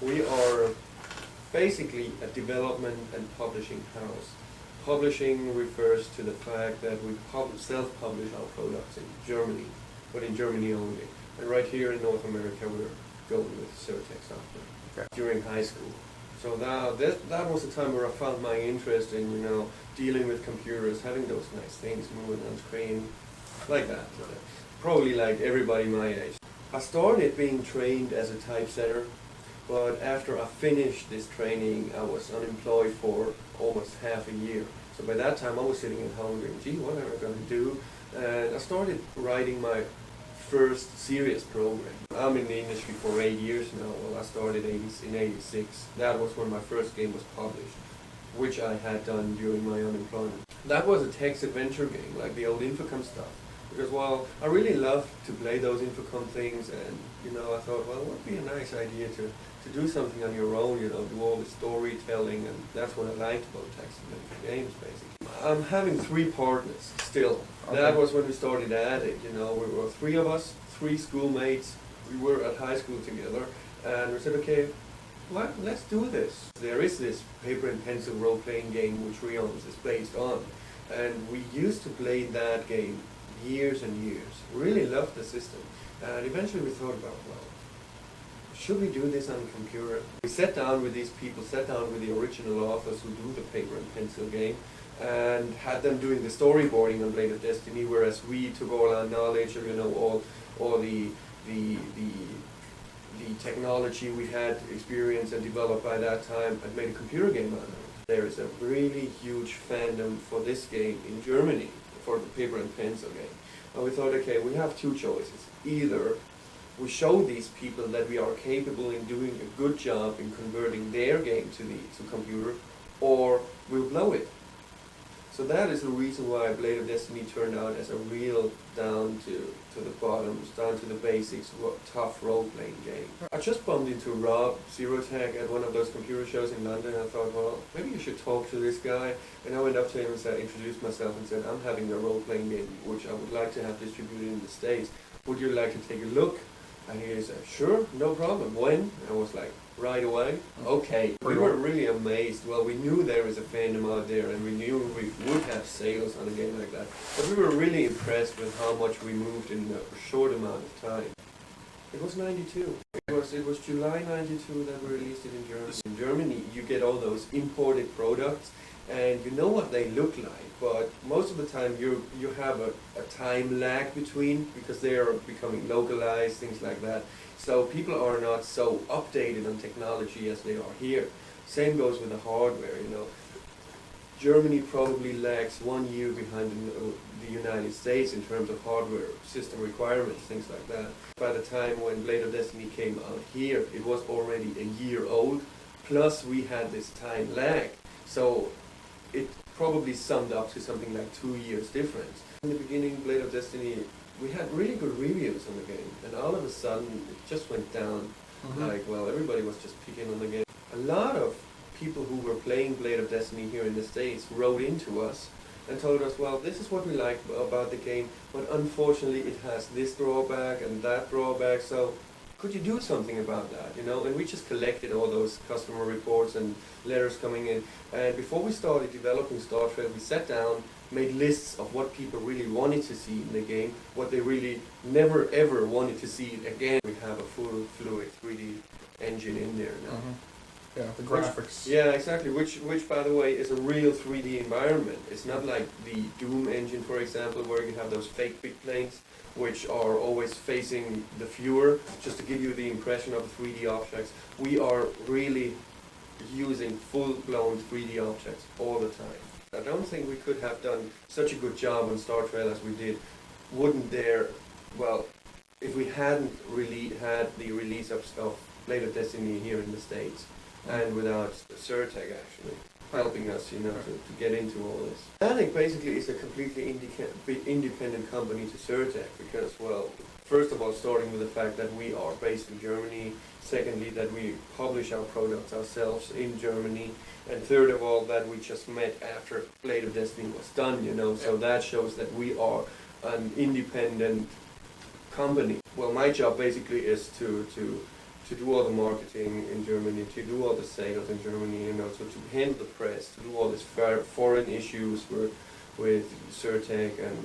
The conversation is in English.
We are basically a development and publishing house. Publishing refers to the fact that we self-publish our products in Germany, but in Germany only. And right here in North America, we're going with Certex software during high school. So that was the time where I found my interest in, dealing with computers, having those nice things moving on screen, like that. Probably like everybody my age. I started being trained as a typesetter, but after I finished this training, I was unemployed for almost half a year. So by that time, I was sitting at home going, gee, what am I going to do? And I started writing my first serious program. I'm in the industry for 8 years now. Well, I started in '86. That was when my first game was published, which I had done during my unemployment. That was a text adventure game, like the old Infocom stuff. Because, well, I really loved to play those Infocom things, and, I thought, well, it would be a nice idea to do something on your own, do all the storytelling, and that's what I liked about text adventure games, basically. I'm having 3 partners still. Okay. That was when we started at it, we were 3 of us, 3 schoolmates. We were at high school together, and we said, okay, let's do this. There is this paper and pencil role-playing game which Realms is based on, and we used to play that game years and years. Really loved the system, and eventually we thought about, well, should we do this on a computer? We sat down with these people, sat down with the original authors who do the paper and pencil game, and had them doing the storyboarding on Blade of Destiny, whereas we took all our knowledge of, all the technology we had experienced and developed by that time, and made a computer game out of it. There is a really huge fandom for this game in Germany, for the paper and pencil game. And we thought, okay, we have 2 choices. Either we show these people that we are capable in doing a good job in converting their game to computer, or we'll blow it. So that is the reason why Blade of Destiny turned out as a real down to the bottoms, down to the basics, tough role-playing game. I just bumped into Rob Zerotech at one of those computer shows in London. I thought, well, maybe you should talk to this guy. And I went up to him and introduced myself and said, I'm having a role-playing game which I would like to have distributed in the States. Would you like to take a look? And he said, sure, no problem. When? I was like, right away. Okay. We were really amazed. Well, we knew there was a fandom out there, and we knew we would have sales on a game like that. But we were really impressed with how much we moved in a short amount of time. It was 92. It was July 92 that we released it in Germany. In Germany, you get all those imported products, and you know what they look like, but most of the time you have a time lag between, because they are becoming localized, things like that. So people are not so updated on technology as they are here. Same goes with the hardware, Germany probably lags 1 year behind the United States in terms of hardware, system requirements, things like that. By the time when Blade of Destiny came out here, it was already a year old, plus we had this time lag. So it probably summed up to something like 2 years difference. In the beginning, Blade of Destiny, we had really good reviews on the game, and all of a sudden it just went down. Everybody was just picking on the game. A lot of people who were playing Blade of Destiny here in the States wrote into us and told us, well, this is what we like about the game, but unfortunately it has this drawback and that drawback, so could you do something about that, And we just collected all those customer reports and letters coming in. And before we started developing StarTrail, we sat down, made lists of what people really wanted to see in the game, what they really never ever wanted to see again. We have a full fluid 3D engine in there now. Yeah, the graphics. Yeah, exactly. Which, by the way, is a real 3D environment. It's not like the Doom engine, for example, where you have those fake big planes, which are always facing the viewer, just to give you the impression of 3D objects. We are really using full-blown 3D objects all the time. I don't think we could have done such a good job on StarTrail as we did. If we hadn't really had the release of Blade of Destiny here in the States, and without Certec actually helping us, to get into all this. Atlantic basically is a completely independent company to Certec, because, first of all, starting with the fact that we are based in Germany, secondly, that we publish our products ourselves in Germany, and third of all, that we just met after Blade of Destiny was done, so that shows that we are an independent company. Well, my job basically is to to do all the marketing in Germany, to do all the sales in Germany, and also to handle the press, to do all these foreign issues with Surtec and